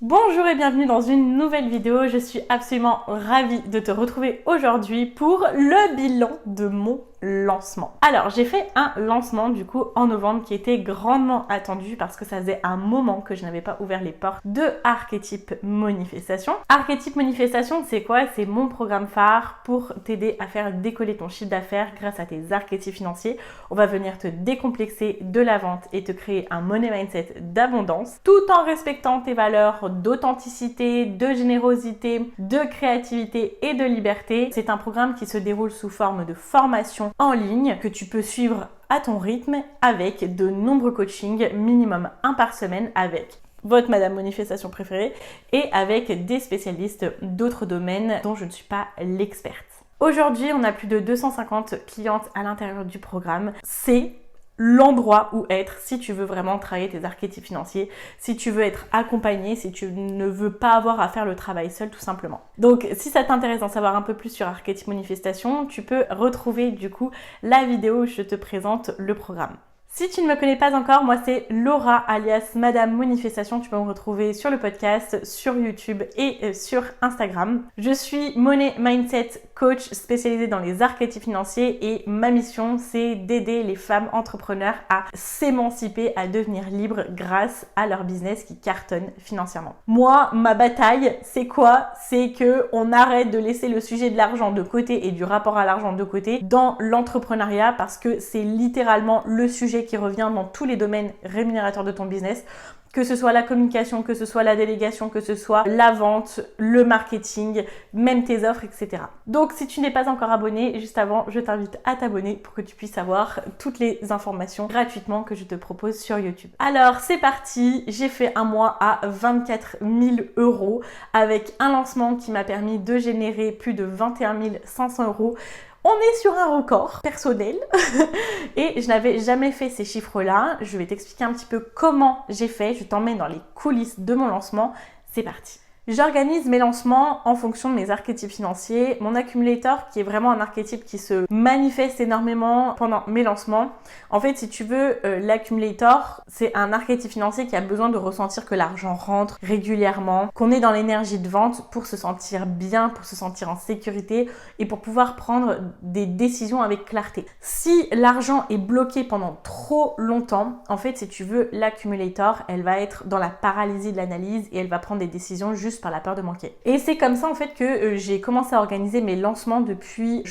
Bonjour et bienvenue dans une nouvelle vidéo. Je suis absolument ravie de te retrouver aujourd'hui pour le bilan de mon lancement. Alors, j'ai fait un lancement du coup en novembre qui était grandement attendu parce que ça faisait un moment que je n'avais pas ouvert les portes de Archétype Manifestation. Archétype Manifestation, c'est quoi? C'est mon programme phare pour t'aider à faire décoller ton chiffre d'affaires grâce à tes archétypes financiers. On va venir te décomplexer de la vente et te créer un money mindset d'abondance tout en respectant tes valeurs d'authenticité, de générosité, de créativité et de liberté. C'est un programme qui se déroule sous forme de formation en ligne que tu peux suivre à ton rythme avec de nombreux coachings, minimum un par semaine avec votre Madame Manifestation préférée et avec des spécialistes d'autres domaines dont je ne suis pas l'experte. Aujourd'hui, on a plus de 250 clientes à l'intérieur du programme. C'est l'endroit où être si tu veux vraiment travailler tes archétypes financiers, si tu veux être accompagné, si tu ne veux pas avoir à faire le travail seul tout simplement. Donc si ça t'intéresse d'en savoir un peu plus sur Archétype Manifestation, tu peux retrouver du coup la vidéo où je te présente le programme. Si tu ne me connais pas encore, moi c'est Laura alias Madame Manifestation. Tu peux me retrouver sur le podcast, sur YouTube et sur Instagram. Je suis Money Mindset Coach spécialisée dans les archétypes financiers et ma mission c'est d'aider les femmes entrepreneurs à s'émanciper, à devenir libres grâce à leur business qui cartonne financièrement. Moi, ma bataille, c'est quoi? C'est que on arrête de laisser le sujet de l'argent de côté et du rapport à l'argent de côté dans l'entrepreneuriat parce que c'est littéralement le sujet qui revient dans tous les domaines rémunérateurs de ton business, que ce soit la communication, que ce soit la délégation, que ce soit la vente, le marketing, même tes offres, etc. Donc si tu n'es pas encore abonné, juste avant, je t'invite à t'abonner pour que tu puisses avoir toutes les informations gratuitement que je te propose sur YouTube. Alors c'est parti, j'ai fait un mois à 24 000 € avec un lancement qui m'a permis de générer plus de 21 500 €. On est sur un record personnel et je n'avais jamais fait ces chiffres-là. Je vais t'expliquer un petit peu comment j'ai fait. Je t'emmène dans les coulisses de mon lancement. C'est parti. J'organise mes lancements en fonction de mes archétypes financiers. Mon accumulator, qui est vraiment un archétype qui se manifeste énormément pendant mes lancements. En fait, si tu veux, l'accumulator, c'est un archétype financier qui a besoin de ressentir que l'argent rentre régulièrement, qu'on est dans l'énergie de vente pour se sentir bien, pour se sentir en sécurité et pour pouvoir prendre des décisions avec clarté. Si l'argent est bloqué pendant trop longtemps, en fait, si tu veux, l'accumulator, elle va être dans la paralysie de l'analyse et elle va prendre des décisions juste par la peur de manquer. Et c'est comme ça en fait que j'ai commencé à organiser mes lancements depuis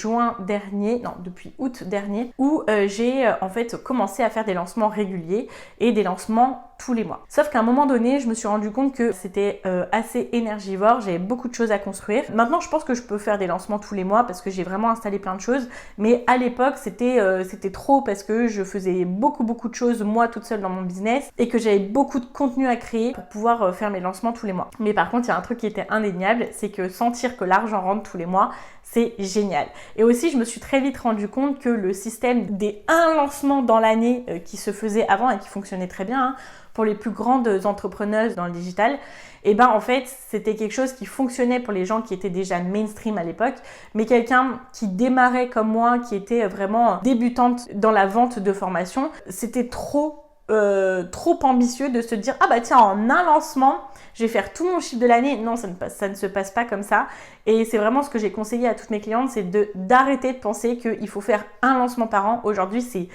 depuis août dernier, où j'ai en fait commencé à faire des lancements réguliers et des lancements tous les mois. Sauf qu'à un moment donné, je me suis rendu compte que c'était assez énergivore, j'avais beaucoup de choses à construire. Maintenant, je pense que je peux faire des lancements tous les mois parce que j'ai vraiment installé plein de choses, mais à l'époque, c'était trop parce que je faisais beaucoup de choses moi toute seule dans mon business et que j'avais beaucoup de contenu à créer pour pouvoir faire mes lancements tous les mois. Mais par contre, il y a un truc qui était indéniable, c'est que sentir que l'argent rentre tous les mois, c'est génial. Et aussi, je me suis très vite rendu compte que le système des 1 lancement dans l'année qui se faisait avant et qui fonctionnait très bien, pour les plus grandes entrepreneuses dans le digital, et ben en fait c'était quelque chose qui fonctionnait pour les gens qui étaient déjà mainstream à l'époque, mais quelqu'un qui démarrait comme moi, qui était vraiment débutante dans la vente de formation, c'était trop ambitieux de se dire ah bah tiens, en un lancement je vais faire tout mon chiffre de l'année. Non, ça ne se passe pas comme ça. Et c'est vraiment ce que j'ai conseillé à toutes mes clientes, c'est d'arrêter de penser qu'il faut faire un lancement par an. Aujourd'hui, c'est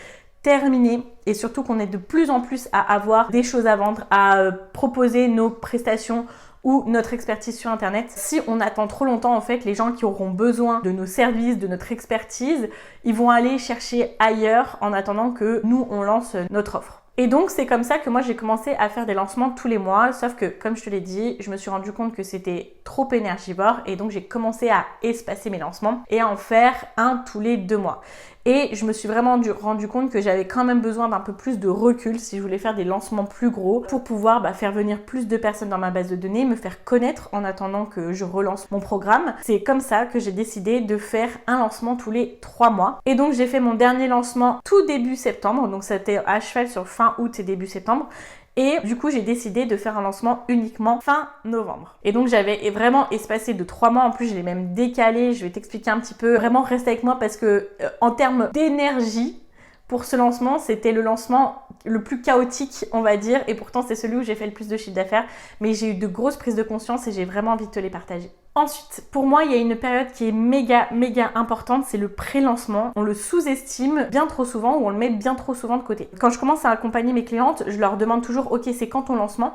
terminé et surtout qu'on est de plus en plus à avoir des choses à vendre, à proposer nos prestations ou notre expertise sur internet. Si on attend trop longtemps, en fait, les gens qui auront besoin de nos services, de notre expertise, ils vont aller chercher ailleurs en attendant que nous, on lance notre offre. Et donc, c'est comme ça que moi, j'ai commencé à faire des lancements tous les mois. Sauf que, comme je te l'ai dit, je me suis rendu compte que c'était trop énergivore. Et donc, j'ai commencé à espacer mes lancements et à en faire un tous les 2 mois. Et je me suis vraiment rendu compte que j'avais quand même besoin d'un peu plus de recul si je voulais faire des lancements plus gros pour pouvoir faire venir plus de personnes dans ma base de données, me faire connaître en attendant que je relance mon programme. C'est comme ça que j'ai décidé de faire un lancement tous les 3 mois. Et donc j'ai fait mon dernier lancement tout début septembre, donc c'était à cheval sur fin août et début septembre. Et du coup, j'ai décidé de faire un lancement uniquement fin novembre. Et donc, j'avais vraiment espacé de 3 mois. En plus, je l'ai même décalé. Je vais t'expliquer un petit peu. Vraiment, reste avec moi parce que en termes d'énergie, pour ce lancement, c'était le lancement le plus chaotique, on va dire, et pourtant c'est celui où j'ai fait le plus de chiffre d'affaires, mais j'ai eu de grosses prises de conscience et j'ai vraiment envie de te les partager. Ensuite, pour moi, il y a une période qui est méga importante, c'est le pré-lancement. On le sous-estime bien trop souvent ou on le met bien trop souvent de côté. Quand je commence à accompagner mes clientes, je leur demande toujours, ok, c'est quand ton lancement ?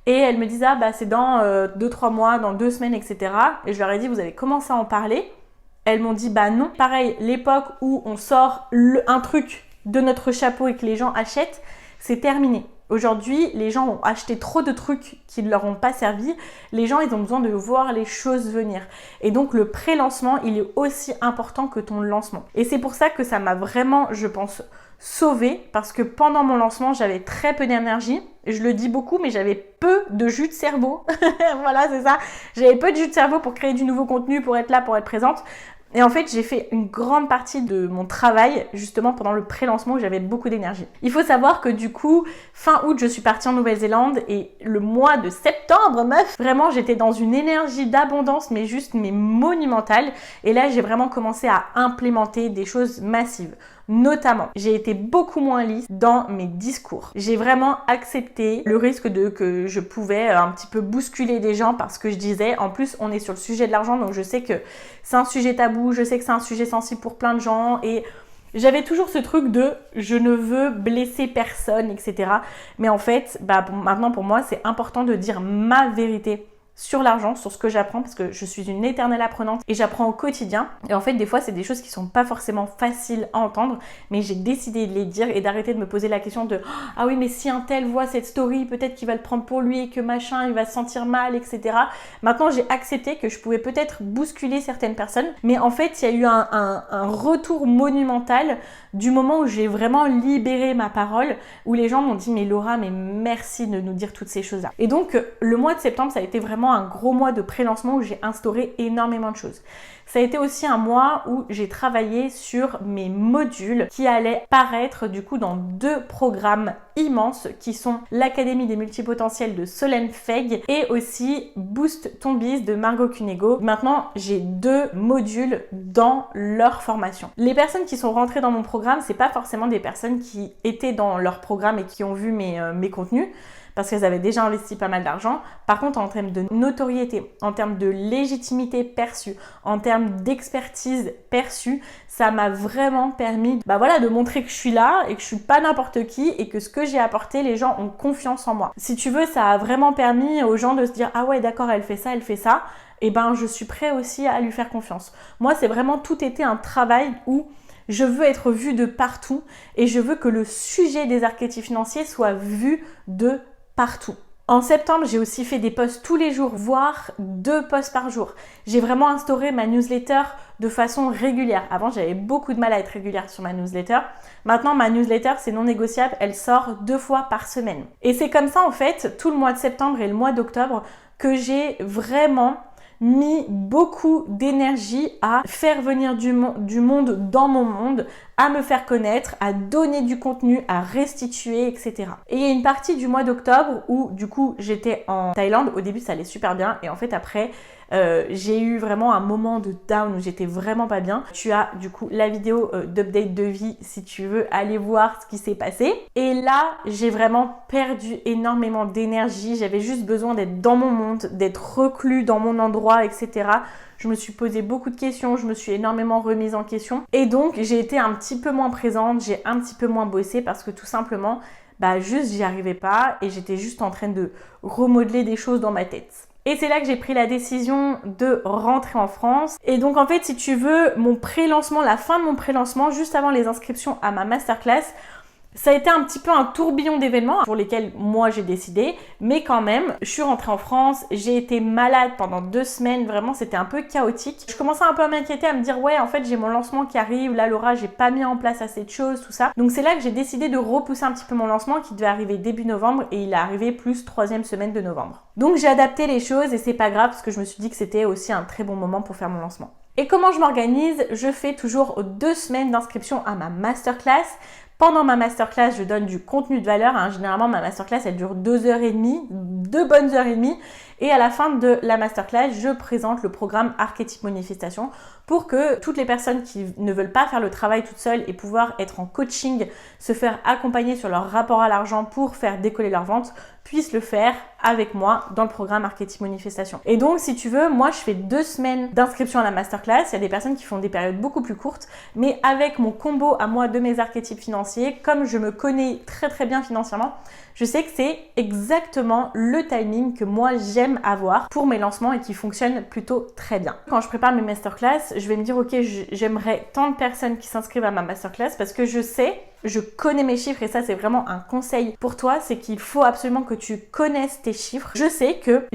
Et elles me disent, ah bah c'est dans 2-3 mois, dans 2 semaines, etc. Et je leur ai dit, vous avez commencé à en parler ? Elles m'ont dit, bah non. Pareil, l'époque où on sort un truc de notre chapeau et que les gens achètent, c'est terminé. Aujourd'hui, les gens ont acheté trop de trucs qui ne leur ont pas servi. Les gens, ils ont besoin de voir les choses venir. Et donc, le pré-lancement, il est aussi important que ton lancement. Et c'est pour ça que ça m'a vraiment, je pense, sauvée. Parce que pendant mon lancement, j'avais très peu d'énergie. Je le dis beaucoup, mais j'avais peu de jus de cerveau. Voilà, c'est ça. J'avais peu de jus de cerveau pour créer du nouveau contenu, pour être là, pour être présente. Et en fait, j'ai fait une grande partie de mon travail justement pendant le pré-lancement où j'avais beaucoup d'énergie. Il faut savoir que du coup, fin août, je suis partie en Nouvelle-Zélande et le mois de septembre, meuf, vraiment, j'étais dans une énergie d'abondance, mais monumentale. Et là, j'ai vraiment commencé à implémenter des choses massives. Notamment, j'ai été beaucoup moins lisse dans mes discours. J'ai vraiment accepté le risque que je pouvais un petit peu bousculer des gens parce que je disais, en plus on est sur le sujet de l'argent, donc je sais que c'est un sujet tabou, je sais que c'est un sujet sensible pour plein de gens et j'avais toujours ce truc de je ne veux blesser personne, etc. Mais en fait, maintenant pour moi, c'est important de dire ma vérité sur l'argent, sur ce que j'apprends parce que je suis une éternelle apprenante et j'apprends au quotidien. Et en fait, des fois, c'est des choses qui sont pas forcément faciles à entendre, mais j'ai décidé de les dire et d'arrêter de me poser la question de ah oui, mais si un tel voit cette story, peut-être qu'il va le prendre pour lui et que machin, il va se sentir mal, etc. Maintenant, j'ai accepté que je pouvais peut-être bousculer certaines personnes, mais en fait, il y a eu un retour monumental du moment où j'ai vraiment libéré ma parole, où les gens m'ont dit mais Laura, mais merci de nous dire toutes ces choses-là. Et donc, le mois de septembre, ça a été vraiment un gros mois de pré-lancement où j'ai instauré énormément de choses. Ça a été aussi un mois où j'ai travaillé sur mes modules qui allaient paraître du coup dans 2 programmes immenses qui sont l'Académie des multipotentiels de Solène Feig et aussi Boost ton biz de Margot Cunego. Maintenant, j'ai 2 modules dans leur formation. Les personnes qui sont rentrées dans mon programme, c'est pas forcément des personnes qui étaient dans leur programme et qui ont vu mes contenus, parce qu'elles avaient déjà investi pas mal d'argent. Par contre, en termes de notoriété, en termes de légitimité perçue, en termes d'expertise perçue, ça m'a vraiment permis de montrer que je suis là et que je suis pas n'importe qui et que ce que j'ai apporté, les gens ont confiance en moi. Si tu veux, ça a vraiment permis aux gens de se dire « Ah ouais, d'accord, elle fait ça. » Et je suis prêt aussi à lui faire confiance. Moi, c'est vraiment tout été un travail où je veux être vue de partout et je veux que le sujet des archétypes financiers soit vu de partout. En septembre, j'ai aussi fait des posts tous les jours, voire 2 posts par jour. J'ai vraiment instauré ma newsletter de façon régulière. Avant, j'avais beaucoup de mal à être régulière sur ma newsletter. Maintenant, ma newsletter, c'est non négociable. Elle sort 2 fois par semaine. Et c'est comme ça, en fait, tout le mois de septembre et le mois d'octobre, que j'ai vraiment mis beaucoup d'énergie à faire venir du monde dans mon monde, à me faire connaître, à donner du contenu, à restituer, etc. Et il y a une partie du mois d'octobre où du coup j'étais en Thaïlande. Au début ça allait super bien et en fait après j'ai eu vraiment un moment de down où j'étais vraiment pas bien. Tu as du coup la vidéo d'update de vie si tu veux aller voir ce qui s'est passé. Et là, j'ai vraiment perdu énormément d'énergie. J'avais juste besoin d'être dans mon monde, d'être reclus dans mon endroit, etc. Je me suis posé beaucoup de questions, je me suis énormément remise en question. Et donc, j'ai été un petit peu moins présente, j'ai un petit peu moins bossé parce que tout simplement, juste j'y arrivais pas et j'étais juste en train de remodeler des choses dans ma tête. Et c'est là que j'ai pris la décision de rentrer en France. Et donc en fait, si tu veux, mon pré-lancement, la fin de mon pré-lancement, juste avant les inscriptions à ma masterclass, ça a été un petit peu un tourbillon d'événements pour lesquels moi j'ai décidé, mais quand même, je suis rentrée en France, j'ai été malade pendant 2 semaines, vraiment c'était un peu chaotique. Je commençais un peu à m'inquiéter, à me dire ouais en fait j'ai mon lancement qui arrive, là Laura j'ai pas mis en place assez de choses, tout ça. Donc c'est là que j'ai décidé de repousser un petit peu mon lancement qui devait arriver début novembre et il est arrivé plus 3e semaine de novembre. Donc j'ai adapté les choses et c'est pas grave parce que je me suis dit que c'était aussi un très bon moment pour faire mon lancement. Et comment je m'organise? Je fais toujours 2 semaines d'inscription à ma masterclass. Pendant ma masterclass, je donne du contenu de valeur. Généralement, ma masterclass, elle dure 2h30, 2 bonnes heures et demie. Et à la fin de la masterclass, je présente le programme Archétype Manifestation pour que toutes les personnes qui ne veulent pas faire le travail toutes seules et pouvoir être en coaching, se faire accompagner sur leur rapport à l'argent pour faire décoller leur vente, puissent le faire avec moi dans le programme Archétype Manifestation. Et donc, si tu veux, moi, je fais 2 semaines d'inscription à la masterclass. Il y a des personnes qui font des périodes beaucoup plus courtes, mais avec mon combo à moi de mes archétypes financiers, comme je me connais très très bien financièrement, je sais que c'est exactement le timing que moi j'aime avoir pour mes lancements et qui fonctionne plutôt très bien. Quand je prépare mes masterclass, je vais me dire ok, j'aimerais tant de personnes qui s'inscrivent à ma masterclass parce que je connais mes chiffres et ça c'est vraiment un conseil pour toi, c'est qu'il faut absolument que tu connaisses tes chiffres. Je sais que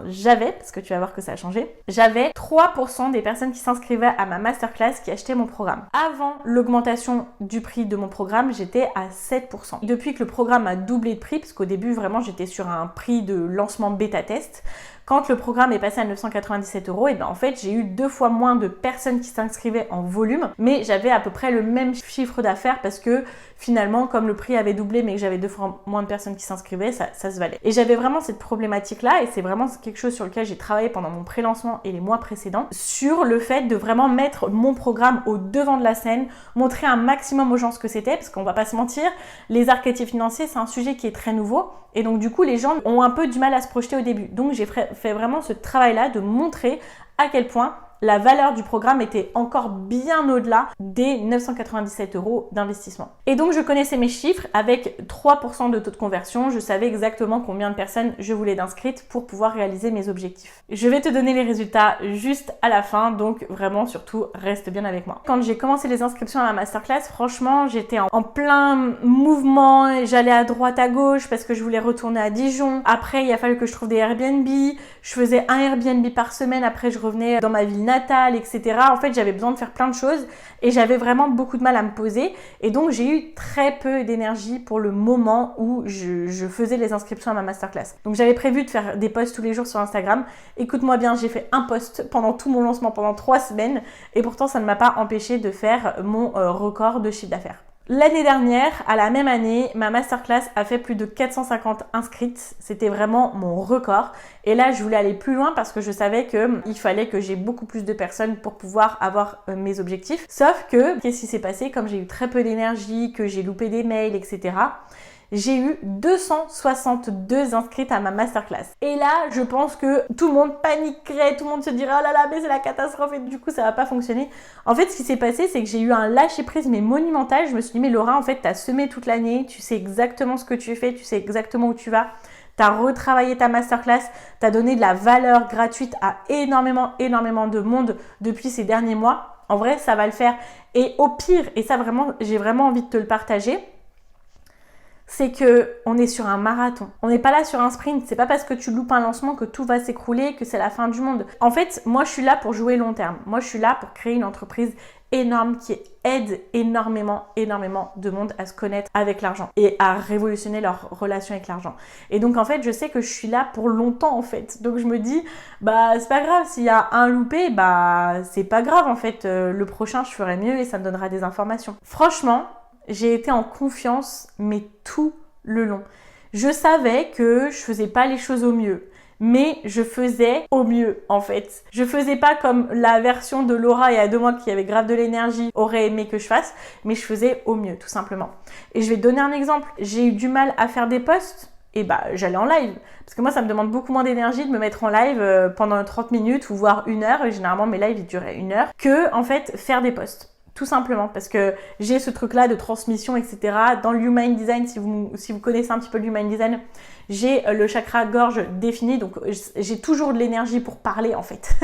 j'avais, parce que tu vas voir que ça a changé, j'avais 3% des personnes qui s'inscrivaient à ma masterclass qui achetaient mon programme. Avant l'augmentation du prix de mon programme, j'étais à 7%. Depuis que le programme a doublé de prix, parce qu'au début vraiment j'étais sur un prix de lancement bêta test, quand le programme est passé à 997 €, et bien en fait j'ai eu 2 fois moins de personnes qui s'inscrivaient en volume, mais j'avais à peu près le même chiffre d'affaires parce que finalement comme le prix avait doublé mais que j'avais 2 fois moins de personnes qui s'inscrivaient, ça se valait. Et j'avais vraiment cette problématique là et c'est vraiment quelque chose sur lequel j'ai travaillé pendant mon pré-lancement et les mois précédents, sur le fait de vraiment mettre mon programme au devant de la scène, montrer un maximum aux gens ce que c'était, parce qu'on va pas se mentir, les archétypes financiers c'est un sujet qui est très nouveau et donc du coup les gens ont un peu du mal à se projeter au début. Donc j'ai fait vraiment ce travail-là de montrer à quel point la valeur du programme était encore bien au-delà des 997 € d'investissement. Et donc je connaissais mes chiffres, avec 3% de taux de conversion, je savais exactement combien de personnes je voulais d'inscrites pour pouvoir réaliser mes objectifs. Je vais te donner les résultats juste à la fin, donc vraiment surtout reste bien avec moi. Quand j'ai commencé les inscriptions à ma masterclass, franchement j'étais en plein mouvement, j'allais à droite à gauche parce que je voulais retourner à Dijon. Après il a fallu que je trouve des Airbnb, je faisais un Airbnb par semaine, après je revenais dans ma ville natale, etc. En fait, j'avais besoin de faire plein de choses et j'avais vraiment beaucoup de mal à me poser. Et donc, j'ai eu très peu d'énergie pour le moment où je faisais les inscriptions à ma masterclass. Donc, j'avais prévu de faire des posts tous les jours sur Instagram. Écoute-moi bien, j'ai fait un post pendant tout mon lancement, pendant 3 semaines. Et pourtant, ça ne m'a pas empêché de faire mon record de chiffre d'affaires. L'année dernière, à la même année, ma masterclass a fait plus de 450 inscrites. C'était vraiment mon record. Et là, je voulais aller plus loin parce que je savais qu'il fallait que j'ai beaucoup plus de personnes pour pouvoir avoir mes objectifs. Sauf que, qu'est-ce qui s'est passé? Comme j'ai eu très peu d'énergie, que j'ai loupé des mails, etc., j'ai eu 262 inscrites à ma masterclass. Et là, je pense que tout le monde paniquerait, tout le monde se dirait « Oh là là, mais c'est la catastrophe et du coup, ça va pas fonctionner. » En fait, ce qui s'est passé, c'est que j'ai eu un lâcher-prise mais monumental. Je me suis dit « Mais Laura, en fait, t'as semé toute l'année, tu sais exactement ce que tu fais, tu sais exactement où tu vas. » T'as retravaillé ta masterclass, t'as donné de la valeur gratuite à énormément de monde depuis ces derniers mois. En vrai, ça va le faire. Et au pire, et ça vraiment, j'ai vraiment envie de te le partager, c'est que on est sur un marathon. On n'est pas là sur un sprint. C'est pas parce que tu loupes un lancement que tout va s'écrouler, que c'est la fin du monde. En fait, moi, je suis là pour jouer long terme. Moi, je suis là pour créer une entreprise énorme qui aide énormément de monde à se connaître avec l'argent et à révolutionner leur relation avec l'argent. Et donc, en fait, je sais que je suis là pour longtemps, en fait. Donc, je me dis, bah, c'est pas grave. S'il y a un loupé, bah, c'est pas grave, en fait. Le prochain, je ferai mieux et ça me donnera des informations. Franchement, j'ai été en confiance, mais tout le long. Je savais que je faisais pas les choses au mieux, mais je faisais au mieux, en fait. Je faisais pas comme la version de Laura il y a 2 mois qui avait grave de l'énergie aurait aimé que je fasse, mais je faisais au mieux, tout simplement. Et je vais te donner un exemple. J'ai eu du mal à faire des posts, et bah j'allais en live. Parce que moi, ça me demande beaucoup moins d'énergie de me mettre en live pendant 30 minutes ou voire 1 heure, et généralement mes lives ils duraient 1 heure, que en fait faire des posts. Tout simplement parce que j'ai ce truc-là de transmission, etc. Dans le Human Design, si vous connaissez un petit peu le Human Design, j'ai le chakra gorge défini, donc j'ai toujours de l'énergie pour parler en fait.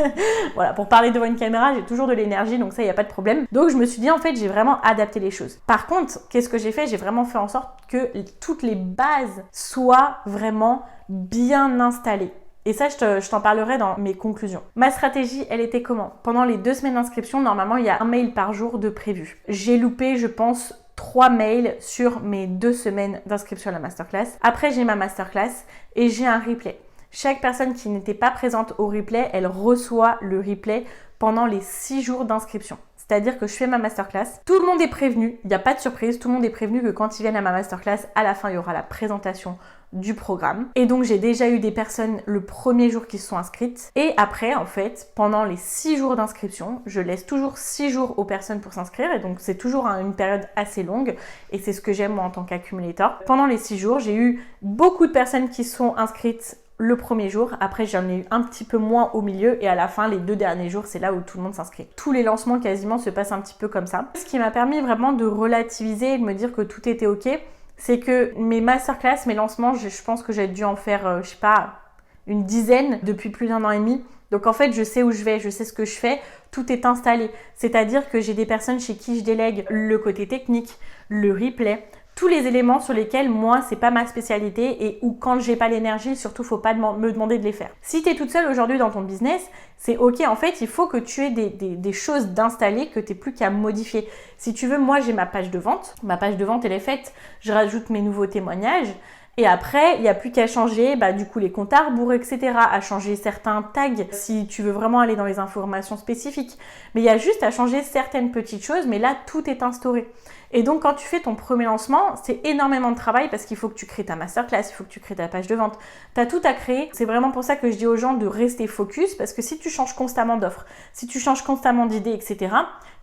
Voilà, pour parler devant une caméra, j'ai toujours de l'énergie, donc ça, il n'y a pas de problème. Donc je me suis dit, en fait, j'ai vraiment adapté les choses. Par contre, qu'est-ce que j'ai fait? J'ai vraiment fait en sorte que toutes les bases soient vraiment bien installées. Et ça, je t'en parlerai dans mes conclusions. Ma stratégie, elle était comment? Pendant les 2 semaines d'inscription, normalement, il y a 1 mail par jour de prévu. J'ai loupé, je pense, 3 mails sur mes 2 semaines d'inscription à la masterclass. Après, j'ai ma masterclass et j'ai un replay. Chaque personne qui n'était pas présente au replay, elle reçoit le replay pendant les 6 jours d'inscription. C'est-à-dire que je fais ma masterclass, tout le monde est prévenu, il n'y a pas de surprise, tout le monde est prévenu que quand ils viennent à ma masterclass, à la fin, il y aura la présentation du programme. Et donc j'ai déjà eu des personnes le premier jour qui se sont inscrites. Et après, en fait, pendant les 6 jours d'inscription, je laisse toujours 6 jours aux personnes pour s'inscrire. Et donc c'est toujours une période assez longue. Et c'est ce que j'aime moi en tant qu'accumulator. Pendant les 6 jours, j'ai eu beaucoup de personnes qui sont inscrites le premier jour. Après, j'en ai eu un petit peu moins au milieu. Et à la fin, les 2 derniers jours, c'est là où tout le monde s'inscrit. Tous les lancements quasiment se passent un petit peu comme ça. Ce qui m'a permis vraiment de relativiser et de me dire que tout était ok. C'est que mes masterclass, mes lancements, je pense que j'ai dû en faire, je sais pas, une dizaine depuis plus d'1 an et demi. Donc en fait, je sais où je vais, je sais ce que je fais, tout est installé. C'est-à-dire que j'ai des personnes chez qui je délègue le côté technique, le replay, tous les éléments sur lesquels moi c'est pas ma spécialité et où quand j'ai pas l'énergie, surtout faut pas me demander de les faire. Si tu es toute seule aujourd'hui dans ton business, c'est ok, en fait il faut que tu aies des choses d'installer que tu n'aies plus qu'à modifier. Si tu veux, moi j'ai ma page de vente elle est faite, je rajoute mes nouveaux témoignages. Et après, il n'y a plus qu'à changer du coup les comptes à rebours, etc. À changer certains tags si tu veux vraiment aller dans les informations spécifiques. Mais il y a juste à changer certaines petites choses, mais là, tout est instauré. Et donc, quand tu fais ton premier lancement, c'est énormément de travail parce qu'il faut que tu crées ta masterclass, il faut que tu crées ta page de vente. Tu as tout à créer. C'est vraiment pour ça que je dis aux gens de rester focus parce que si tu changes constamment d'offres, si tu changes constamment d'idées, etc.,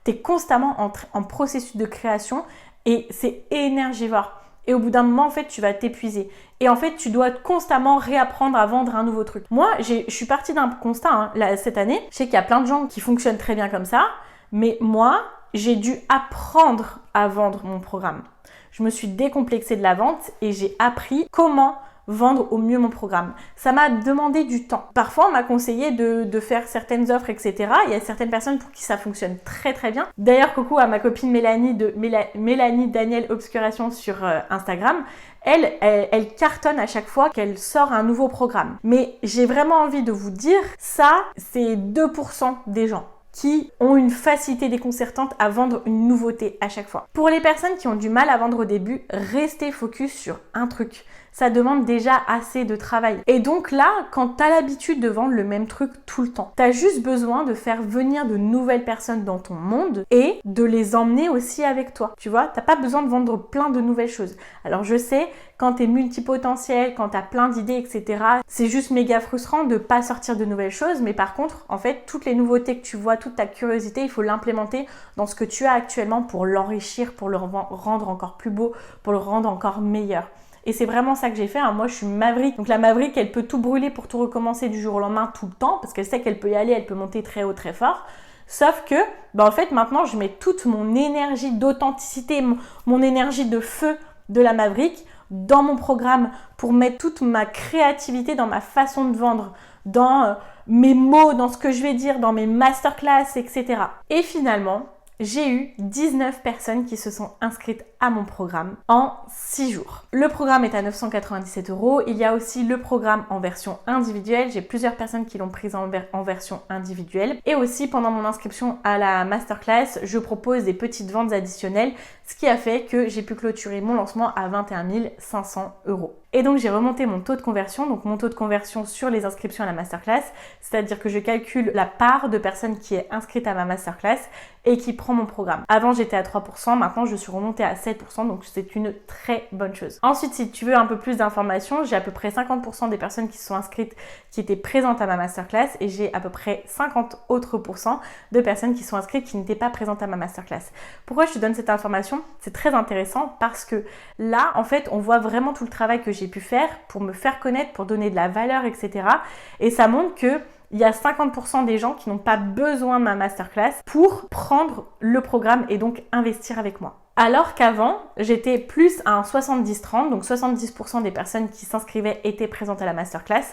tu es constamment en processus de création et c'est énergivore. Et au bout d'un moment, en fait, tu vas t'épuiser. Et en fait, tu dois constamment réapprendre à vendre un nouveau truc. Moi, je suis partie d'un constat cette année. Je sais qu'il y a plein de gens qui fonctionnent très bien comme ça. Mais moi, j'ai dû apprendre à vendre mon programme. Je me suis décomplexée de la vente et j'ai appris comment vendre au mieux mon programme. Ça m'a demandé du temps. Parfois, on m'a conseillé de faire certaines offres, etc. Il y a certaines personnes pour qui ça fonctionne très très bien. D'ailleurs, coucou à ma copine Mélanie de Mélanie Daniel Obscuration sur Instagram. Elle cartonne à chaque fois qu'elle sort un nouveau programme. Mais j'ai vraiment envie de vous dire, ça, c'est 2% des gens qui ont une facilité déconcertante à vendre une nouveauté à chaque fois. Pour les personnes qui ont du mal à vendre au début, restez focus sur un truc. Ça demande déjà assez de travail. Et donc là, quand tu as l'habitude de vendre le même truc tout le temps, tu as juste besoin de faire venir de nouvelles personnes dans ton monde et de les emmener aussi avec toi. Tu vois, t'as pas besoin de vendre plein de nouvelles choses. Alors je sais, quand tu es multipotentiel, quand tu as plein d'idées, etc., c'est juste méga frustrant de pas sortir de nouvelles choses. Mais par contre, en fait, toutes les nouveautés que tu vois, toute ta curiosité, il faut l'implémenter dans ce que tu as actuellement pour l'enrichir, pour le rendre encore plus beau, pour le rendre encore meilleur. Et c'est vraiment ça que j'ai fait. Moi, je suis Maverick. Donc la Maverick, elle peut tout brûler pour tout recommencer du jour au lendemain tout le temps parce qu'elle sait qu'elle peut y aller, elle peut monter très haut, très fort. Sauf que, en fait, maintenant, je mets toute mon énergie d'authenticité, mon énergie de feu de la Maverick dans mon programme pour mettre toute ma créativité dans ma façon de vendre, dans mes mots, dans ce que je vais dire, dans mes masterclass, etc. Et finalement, j'ai eu 19 personnes qui se sont inscrites à mon programme en 6 jours. Le programme est à 997 €. Il y a aussi le programme en version individuelle. J'ai plusieurs personnes qui l'ont prise en version individuelle. Et aussi, pendant mon inscription à la masterclass, je propose des petites ventes additionnelles, ce qui a fait que j'ai pu clôturer mon lancement à 21 500 €. Et donc, j'ai remonté mon taux de conversion, donc mon taux de conversion sur les inscriptions à la masterclass, c'est-à-dire que je calcule la part de personnes qui est inscrite à ma masterclass et qui prend mon programme. Avant, j'étais à 3%, maintenant, je suis remontée à 7%, donc c'est une très bonne chose. Ensuite, si tu veux un peu plus d'informations, j'ai à peu près 50% des personnes qui se sont inscrites qui étaient présentes à ma masterclass et j'ai à peu près 50 autres % de personnes qui sont inscrites qui n'étaient pas présentes à ma masterclass. Pourquoi je te donne cette information? C'est très intéressant parce que là, en fait, on voit vraiment tout le travail que j'ai pu faire pour me faire connaître, pour donner de la valeur, etc. Et ça montre que il y a 50% des gens qui n'ont pas besoin de ma masterclass pour prendre le programme et donc investir avec moi. Alors qu'avant, j'étais plus à un 70-30, donc 70% des personnes qui s'inscrivaient étaient présentes à la masterclass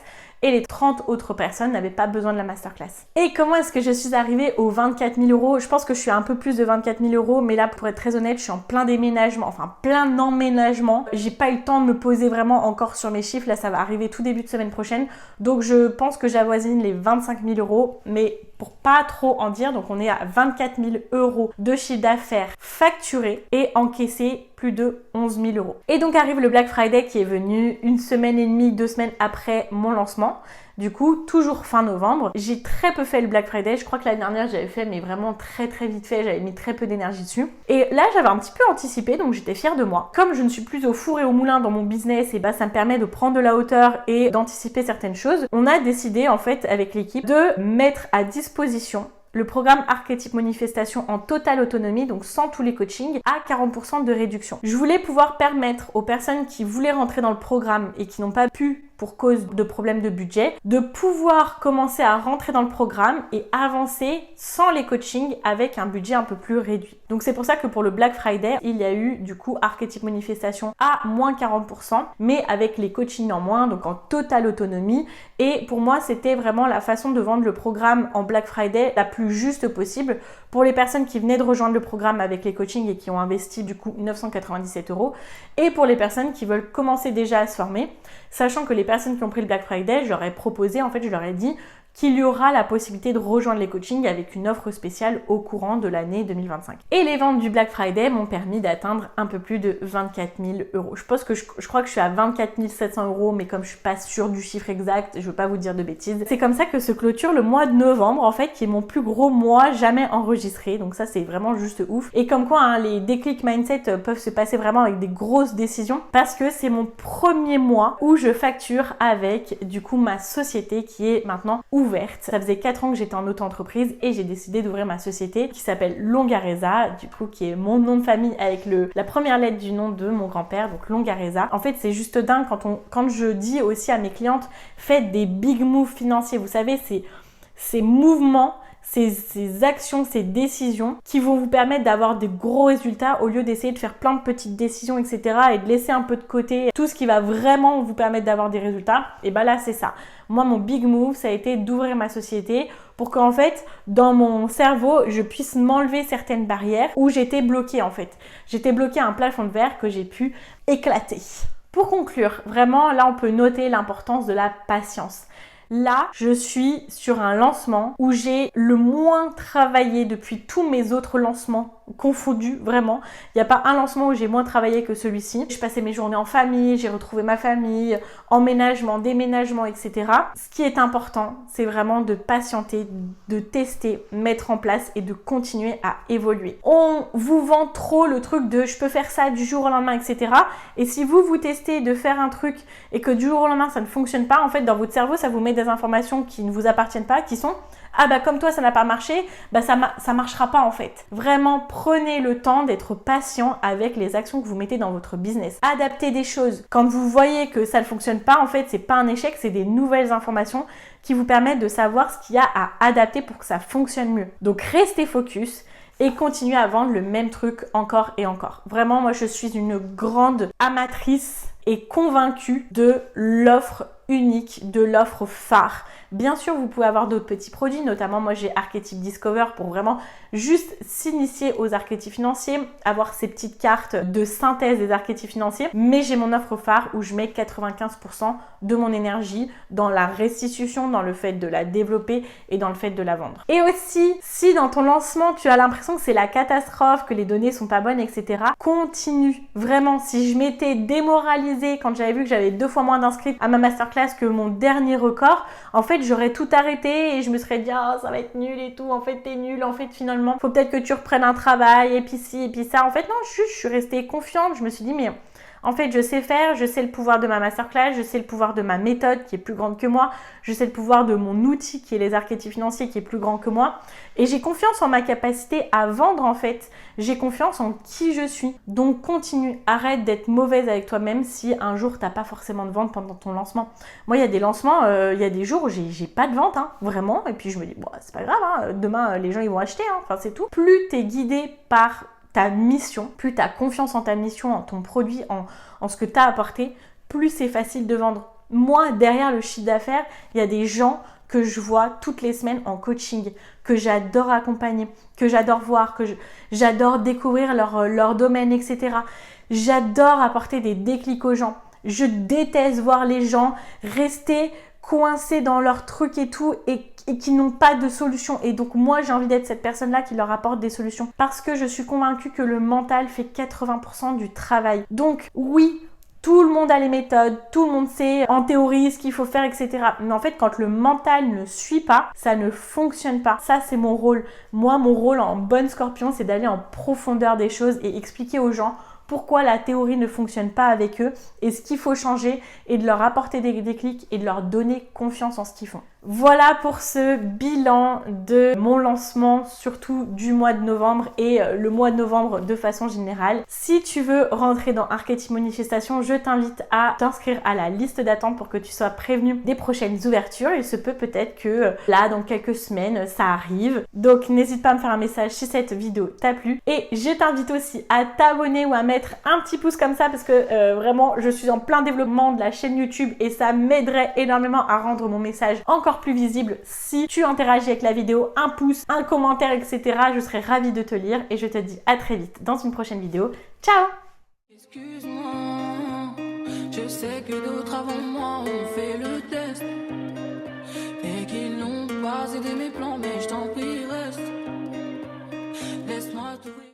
et les 30 autres personnes n'avaient pas besoin de la masterclass. Et comment est-ce que je suis arrivée aux 24 000 €? Je pense que je suis un peu plus de 24 000 €, mais là, pour être très honnête, je suis en plein déménagement, enfin plein d'emménagement. J'ai pas eu le temps de me poser vraiment encore sur mes chiffres. Là, ça va arriver tout début de semaine prochaine. Donc, je pense que j'avoisine les 25 000 €, mais pour pas trop en dire, donc on est à 24 000 € de chiffre d'affaires facturé et encaissé plus de 11 000 €. Et donc arrive le Black Friday qui est venu une semaine et demie, 2 semaines après mon lancement. Du coup, toujours fin novembre. J'ai très peu fait le Black Friday. Je crois que l'année dernière, j'avais fait, mais vraiment très très vite fait. J'avais mis très peu d'énergie dessus. Et là, j'avais un petit peu anticipé, donc j'étais fière de moi. Comme je ne suis plus au four et au moulin dans mon business, et bah ça me permet de prendre de la hauteur et d'anticiper certaines choses. On a décidé en fait avec l'équipe de mettre à disposition le programme Archétype Manifestation en totale autonomie, donc sans tous les coachings, à 40% de réduction. Je voulais pouvoir permettre aux personnes qui voulaient rentrer dans le programme et qui n'ont pas pu pour cause de problèmes de budget, de pouvoir commencer à rentrer dans le programme et avancer sans les coachings avec un budget un peu plus réduit. Donc c'est pour ça que pour le Black Friday, il y a eu du coup Archétype Manifestation à moins 40%, mais avec les coachings en moins, donc en totale autonomie. Et pour moi, c'était vraiment la façon de vendre le programme en Black Friday la plus juste possible pour les personnes qui venaient de rejoindre le programme avec les coachings et qui ont investi du coup 997 € et pour les personnes qui veulent commencer déjà à se former, sachant que les personnes qui ont pris le Black Friday, je leur ai proposé, en fait je leur ai dit qu'il y aura la possibilité de rejoindre les coachings avec une offre spéciale au courant de l'année 2025. Et les ventes du Black Friday m'ont permis d'atteindre un peu plus de 24 000 €. Je pense que je crois que je suis à 24 700 €, mais comme je suis pas sûre du chiffre exact, je veux pas vous dire de bêtises. C'est comme ça que se clôture le mois de novembre, en fait, qui est mon plus gros mois jamais enregistré. Donc ça, c'est vraiment juste ouf. Et comme quoi, hein, les déclics mindset peuvent se passer vraiment avec des grosses décisions, parce que c'est mon premier mois où je facture avec, du coup, ma société qui est maintenant ouverte. Ça faisait 4 ans que j'étais en auto-entreprise et j'ai décidé d'ouvrir ma société qui s'appelle Longareza, du coup qui est mon nom de famille avec la première lettre du nom de mon grand-père, donc Longareza. En fait, c'est juste dingue quand je dis aussi à mes clientes, faites des big moves financiers. Vous savez, ces mouvements, ces actions, ces décisions qui vont vous permettre d'avoir des gros résultats au lieu d'essayer de faire plein de petites décisions, etc. et de laisser un peu de côté tout ce qui va vraiment vous permettre d'avoir des résultats. Et bah là, c'est ça. Moi, mon big move, ça a été d'ouvrir ma société pour qu'en fait, dans mon cerveau, je puisse m'enlever certaines barrières où j'étais bloquée en fait. J'étais bloquée à un plafond de verre que j'ai pu éclater. Pour conclure, vraiment, là, on peut noter l'importance de la patience. Là, je suis sur un lancement où j'ai le moins travaillé depuis tous mes autres lancements confondus, vraiment. Il n'y a pas un lancement où j'ai moins travaillé que celui-ci. Je passais mes journées en famille, j'ai retrouvé ma famille, emménagement, déménagement, etc. Ce qui est important, c'est vraiment de patienter, de tester, mettre en place et de continuer à évoluer. On vous vend trop le truc de je peux faire ça du jour au lendemain, etc. Et si vous testez de faire un truc et que du jour au lendemain ça ne fonctionne pas, en fait dans votre cerveau ça vous met des informations qui ne vous appartiennent pas, qui sont ah bah comme toi ça n'a pas marché, bah ça marchera pas en fait. Vraiment prenez le temps d'être patient avec les actions que vous mettez dans votre business. Adaptez des choses. Quand vous voyez que ça ne fonctionne pas, en fait c'est pas un échec, c'est des nouvelles informations qui vous permettent de savoir ce qu'il y a à adapter pour que ça fonctionne mieux. Donc restez focus et continuez à vendre le même truc encore et encore. Vraiment, moi je suis une grande amatrice et convaincue de l'offre unique, de l'offre phare. Bien sûr, vous pouvez avoir d'autres petits produits, notamment moi j'ai Archétype Discover pour vraiment juste s'initier aux archétypes financiers, avoir ces petites cartes de synthèse des archétypes financiers, mais j'ai mon offre phare où je mets 95% de mon énergie dans la restitution, dans le fait de la développer et dans le fait de la vendre. Et aussi, si dans ton lancement tu as l'impression que c'est la catastrophe, que les données sont pas bonnes, etc., continue. Vraiment, si je m'étais démoralisée quand j'avais vu que j'avais 2 fois moins d'inscrits à ma masterclass que mon dernier record, en fait j'aurais tout arrêté et je me serais dit ah ça va être nul et tout, en fait t'es nul, en fait finalement faut peut-être que tu reprennes un travail et puis ci et puis ça. En fait non, je suis restée confiante, je me suis dit mais en fait je sais faire, je sais le pouvoir de ma masterclass, je sais le pouvoir de ma méthode qui est plus grande que moi, je sais le pouvoir de mon outil qui est les archétypes financiers qui est plus grand que moi et j'ai confiance en ma capacité à vendre en fait, j'ai confiance en qui je suis. Donc continue, arrête d'être mauvaise avec toi-même si un jour t'as pas forcément de vente pendant ton lancement. Moi il y a des lancements, il y a des jours où j'ai pas de vente, hein, vraiment, et puis je me dis bon c'est pas grave, hein, demain les gens ils vont acheter, hein, enfin c'est tout. Plus t'es guidé par ta mission, plus tu as confiance en ta mission, en ton produit, en ce que tu as apporté, plus c'est facile de vendre. Moi, derrière le chiffre d'affaires, il y a des gens que je vois toutes les semaines en coaching, que j'adore accompagner, que j'adore voir, que j'adore découvrir leur domaine, etc. J'adore apporter des déclics aux gens. Je déteste voir les gens rester coincés dans leur truc et tout et qui n'ont pas de solution. Et donc moi j'ai envie d'être cette personne-là qui leur apporte des solutions parce que je suis convaincue que le mental fait 80% du travail. Donc oui, tout le monde a les méthodes, tout le monde sait en théorie ce qu'il faut faire, etc. Mais en fait, quand le mental ne suit pas, ça ne fonctionne pas. Ça, c'est mon rôle. Moi, mon rôle en bonne scorpion, c'est d'aller en profondeur des choses et expliquer aux gens pourquoi la théorie ne fonctionne pas avec eux et ce qu'il faut changer et de leur apporter des déclics et de leur donner confiance en ce qu'ils font. Voilà pour ce bilan de mon lancement, surtout du mois de novembre et le mois de novembre de façon générale. Si tu veux rentrer dans Archétype Manifestation, je t'invite à t'inscrire à la liste d'attente pour que tu sois prévenu des prochaines ouvertures. Il se peut peut-être que là, dans quelques semaines, ça arrive. Donc n'hésite pas à me faire un message si cette vidéo t'a plu. Et je t'invite aussi à t'abonner ou à mettre un petit pouce comme ça parce que vraiment, je suis en plein développement de la chaîne YouTube et ça m'aiderait énormément à rendre mon message encore plus visible si tu interagis avec la vidéo, un pouce, un commentaire, etc. Je serais ravie de te lire et je te dis à très vite dans une prochaine vidéo. Ciao! Excuse-moi, je sais que d'autres avant moi ont fait le test et qu'ils n'ont pas aidé mes plans, mais je t'en prie reste. Laisse-moi t'ouvrir.